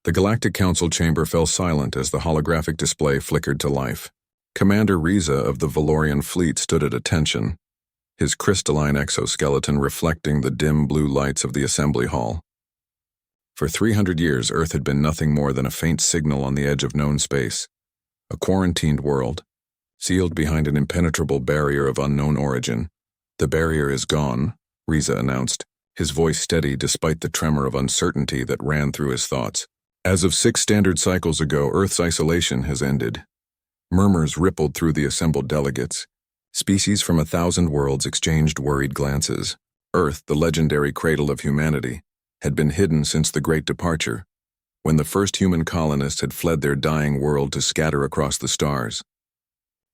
The Galactic Council chamber fell silent as the holographic display flickered to life. Commander Riza of the Valorian fleet stood at attention, his crystalline exoskeleton reflecting the dim blue lights of the assembly hall. For 300 years, Earth had been nothing more than a faint signal on the edge of known space, a quarantined world, sealed behind an impenetrable barrier of unknown origin. "The barrier is gone," Riza announced, his voice steady despite the tremor of uncertainty that ran through his thoughts. "As of 6 standard cycles ago, Earth's isolation has ended." Murmurs rippled through the assembled delegates. Species from 1,000 worlds exchanged worried glances. Earth, the legendary cradle of humanity, had been hidden since the Great Departure, when the first human colonists had fled their dying world to scatter across the stars.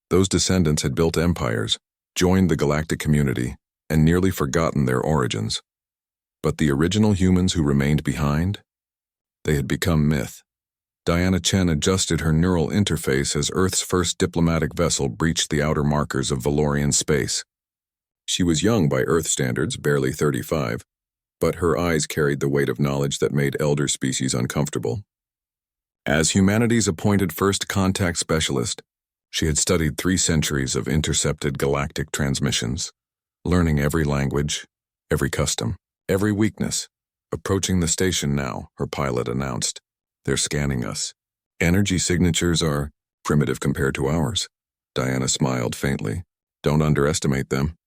Those descendants had built empires, joined the galactic community, and nearly forgotten their origins. But the original humans who remained behind? They had become myth. Diana Chen adjusted her neural interface as Earth's first diplomatic vessel breached the outer markers of Valorian space. She was young by Earth standards, barely 35, but her eyes carried the weight of knowledge that made elder species uncomfortable. As humanity's appointed first contact specialist, she had studied 3 centuries of intercepted galactic transmissions, learning every language, every custom, every weakness. "Approaching the station now," her pilot announced. "They're scanning us. Energy signatures are primitive compared to ours." Diana smiled faintly. "Don't underestimate them.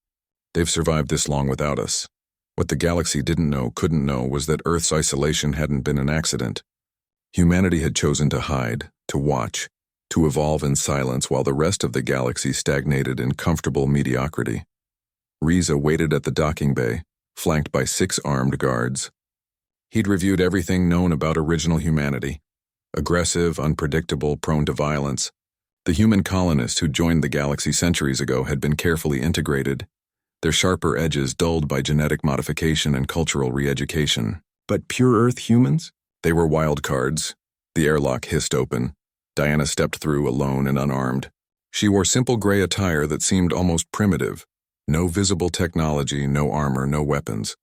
They've survived this long without us." What the galaxy couldn't know was that Earth's isolation hadn't been an accident. Humanity had chosen to hide, to watch, to evolve in silence while the rest of the galaxy stagnated in comfortable mediocrity. Riza waited at the docking bay, flanked by 6 armed guards. He'd reviewed everything known about original humanity. Aggressive, unpredictable, prone to violence. The human colonists who joined the galaxy centuries ago had been carefully integrated, their sharper edges dulled by genetic modification and cultural re-education. But pure Earth humans? They were wild cards. The airlock hissed open. Diana stepped through alone and unarmed. She wore simple gray attire that seemed almost primitive. No visible technology, no armor, no weapons.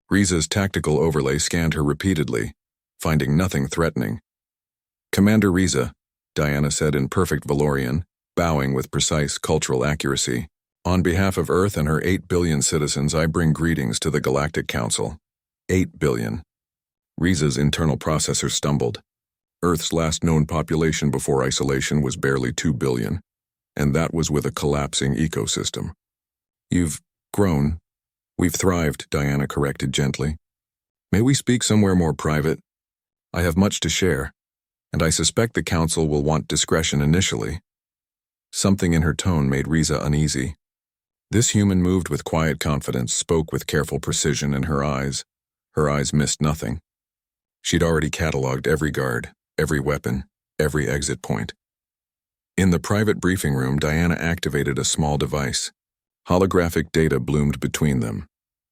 Riza's tactical overlay scanned her repeatedly, finding nothing threatening. "Commander Riza," Diana said in perfect Valorian, bowing with precise cultural accuracy. "On behalf of Earth and her 8 billion citizens, I bring greetings to the Galactic Council." 8 billion. Riza's internal processor stumbled. Earth's last known population before isolation was barely 2 billion, and that was with a collapsing ecosystem. "You've grown. We've thrived," Diana corrected gently. "May we speak somewhere more private? I have much to share, and I suspect the Council will want discretion initially." Something in her tone made Riza uneasy. This human moved with quiet confidence, spoke with careful precision, and her eyes missed nothing. She'd already catalogued every guard, every weapon, every exit point. In the private briefing room, Diana activated a small device. Holographic data bloomed between them.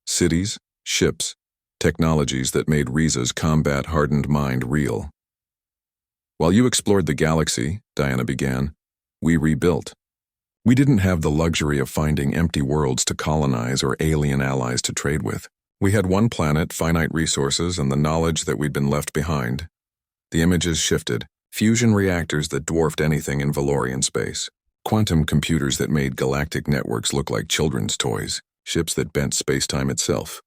Cities, ships, technologies that made Riza's combat-hardened mind real. "While you explored the galaxy," Diana began, "we rebuilt. We didn't have the luxury of finding empty worlds to colonize or alien allies to trade with. We had one planet, finite resources, and the knowledge that we'd been left behind." The images shifted. Fusion reactors that dwarfed anything in Valorian space. Quantum computers that made galactic networks look like children's toys. Ships that bent space-time itself.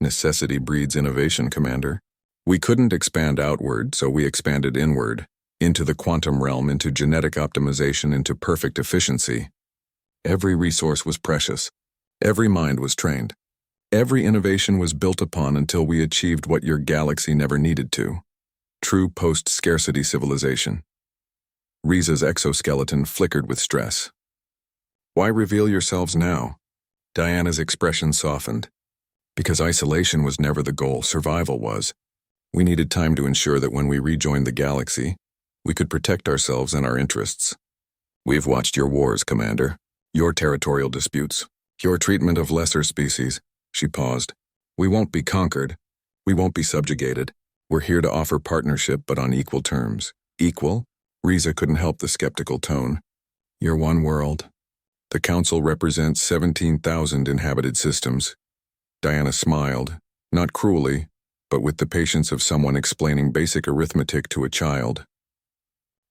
"Necessity breeds innovation, Commander. We couldn't expand outward, so we expanded inward. Into the quantum realm, into genetic optimization, into perfect efficiency. Every resource was precious. Every mind was trained. Every innovation was built upon until we achieved what your galaxy never needed to. True post-scarcity civilization." Riza's exoskeleton flickered with stress. "Why reveal yourselves now?" Diana's expression softened. "Because isolation was never the goal, survival was. We needed time to ensure that when we rejoined the galaxy, we could protect ourselves and our interests. We've watched your wars, Commander, your territorial disputes, your treatment of lesser species." She paused. "We won't be conquered. We won't be subjugated. We're here to offer partnership, but on equal terms." "Equal?" Riza couldn't help the skeptical tone. "You're one world. The Council represents 17,000 inhabited systems." Diana smiled, not cruelly, but with the patience of someone explaining basic arithmetic to a child.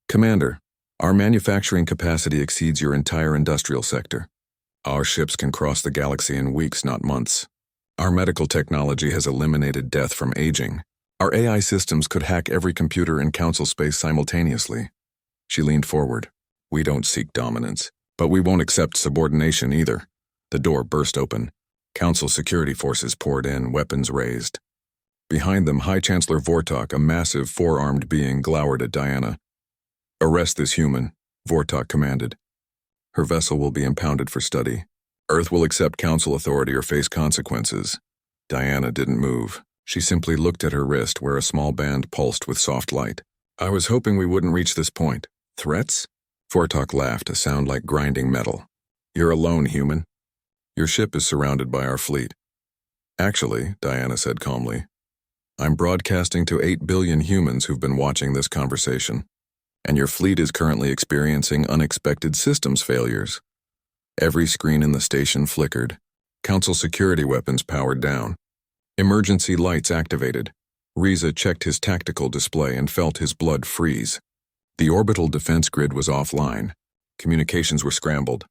Commander, our manufacturing capacity exceeds your entire industrial sector. Our ships can cross the galaxy in weeks, not months. Our medical technology has eliminated death from aging. Our AI systems could hack every computer in Council space simultaneously. She leaned forward. We don't seek dominance, but we won't accept subordination either. The door burst open. Council security forces poured in, weapons raised. Behind them, High Chancellor Vortok, a massive four-armed being, glowered at Diana. Arrest this human, Vortok commanded. Her vessel will be impounded for study. Earth will accept Council authority or face consequences. Diana didn't move. She simply looked at her wrist where a small band pulsed with soft light. I was hoping we wouldn't reach this point. Threats? Vortok laughed, a sound like grinding metal. You're alone, human. Your ship is surrounded by our fleet. Actually, Diana said calmly, I'm broadcasting to 8 billion humans who've been watching this conversation. And your fleet is currently experiencing unexpected systems failures. Every screen in the station flickered. Council security weapons powered down. Emergency lights activated. Riza checked his tactical display and felt his blood freeze. The orbital defense grid was offline. Communications were scrambled.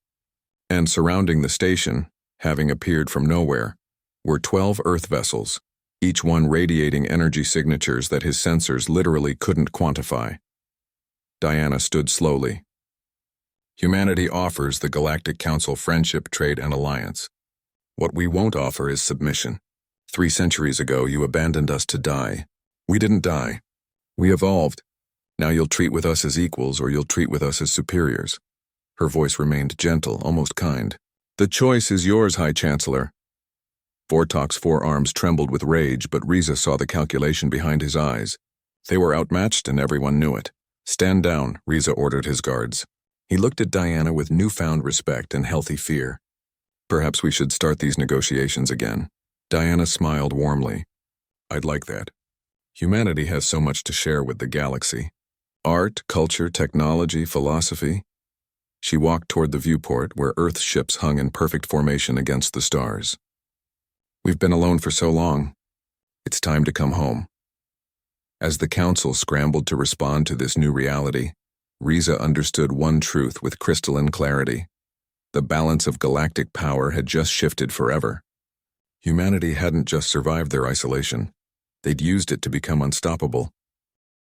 And surrounding the station, having appeared from nowhere, were 12 Earth vessels, each one radiating energy signatures that his sensors literally couldn't quantify. Diana stood slowly. Humanity offers the Galactic Council friendship, trade, and alliance. What we won't offer is submission. 3 centuries ago, you abandoned us to die. We didn't die. We evolved. Now you'll treat with us as equals or you'll treat with us as superiors. Her voice remained gentle, almost kind. The choice is yours, High Chancellor. Vortok's forearms trembled with rage, but Riza saw the calculation behind his eyes. They were outmatched and everyone knew it. Stand down, Riza ordered his guards. He looked at Diana with newfound respect and healthy fear. Perhaps we should start these negotiations again. Diana smiled warmly. I'd like that. Humanity has so much to share with the galaxy. Art, culture, technology, philosophy. She walked toward the viewport where Earth's ships hung in perfect formation against the stars. We've been alone for so long. It's time to come home. As the Council scrambled to respond to this new reality, Riza understood one truth with crystalline clarity. The balance of galactic power had just shifted forever. Humanity hadn't just survived their isolation. They'd used it to become unstoppable.